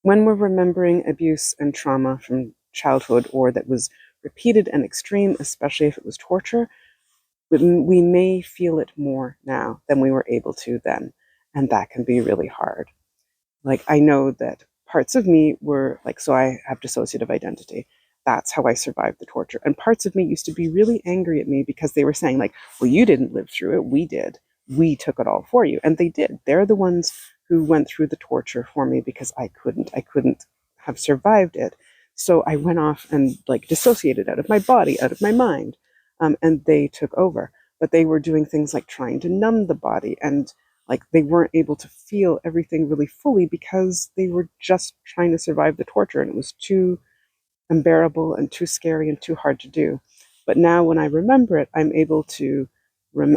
When we're remembering abuse and trauma from childhood or that was repeated and extreme, especially if it was torture, we may feel it more now than we were able to then. And that can be really hard. Like, I know that parts of me were like, so I have dissociative identity. That's how I survived the torture. And parts of me used to be really angry at me because they were saying, like, well, you didn't live through it. We did. We took it all for you. And they did. They're the ones who went through the torture for me because I couldn't. I couldn't have survived it. So I went off and like dissociated out of my body, out of my mind. And they took over. But they were doing things like trying to numb the body, and like they weren't able to feel everything really fully because they were just trying to survive the torture, and it was too unbearable and too scary and too hard to do. But now when I remember it, I'm able to,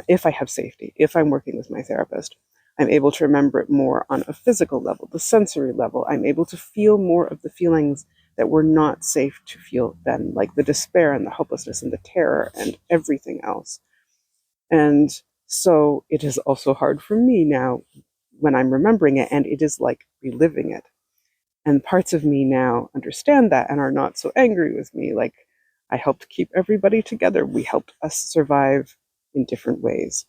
if I have safety, if I'm working with my therapist, I'm able to remember it more on a physical level, the sensory level. I'm able to feel more of the feelings that were not safe to feel then, like the despair and the hopelessness and the terror and everything else. And so it is also hard for me now when I'm remembering it, and it is like reliving it. And parts of me now understand that and are not so angry with me. Like, I helped keep everybody together. We helped us survive in different ways.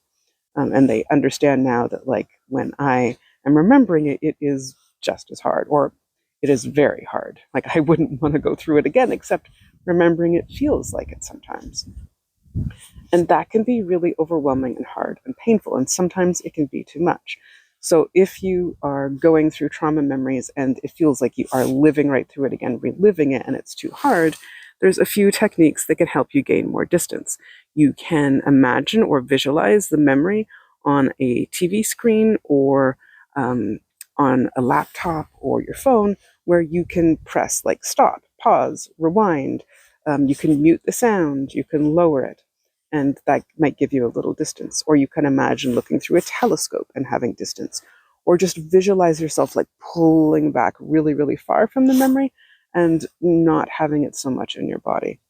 And they understand now that, like, when I am remembering it, it is just as hard, or it is very hard. Like, I wouldn't want to go through it again, except remembering it feels like it sometimes. And that can be really overwhelming and hard and painful, and sometimes it can be too much. So if you are going through trauma memories and it feels like you are living right through it again, reliving it, and it's too hard, there's a few techniques that can help you gain more distance. You can imagine or visualize the memory on a TV screen or on a laptop or your phone, where you can press like stop, pause, rewind. You can mute the sound, you can lower it, and that might give you a little distance. Or you can imagine looking through a telescope and having distance, or just visualize yourself like pulling back really, really far from the memory and not having it so much in your body.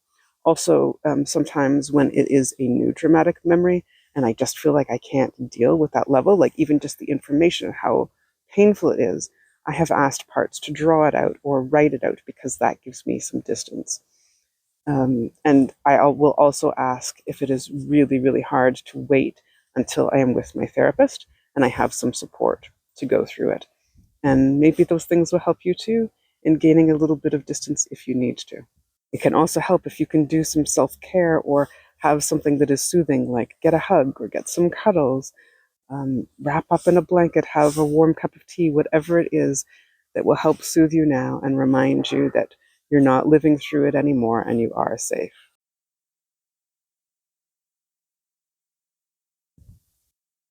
Also, sometimes when it is a new traumatic memory and I just feel like I can't deal with that level, like even just the information, how painful it is, I have asked parts to draw it out or write it out because that gives me some distance. And I will also ask if it is really, really hard to wait until I am with my therapist and I have some support to go through it. And maybe those things will help you too in gaining a little bit of distance if you need to. It can also help if you can do some self-care or have something that is soothing, like get a hug or get some cuddles, wrap up in a blanket, have a warm cup of tea, whatever it is that will help soothe you now and remind you that you're not living through it anymore and you are safe.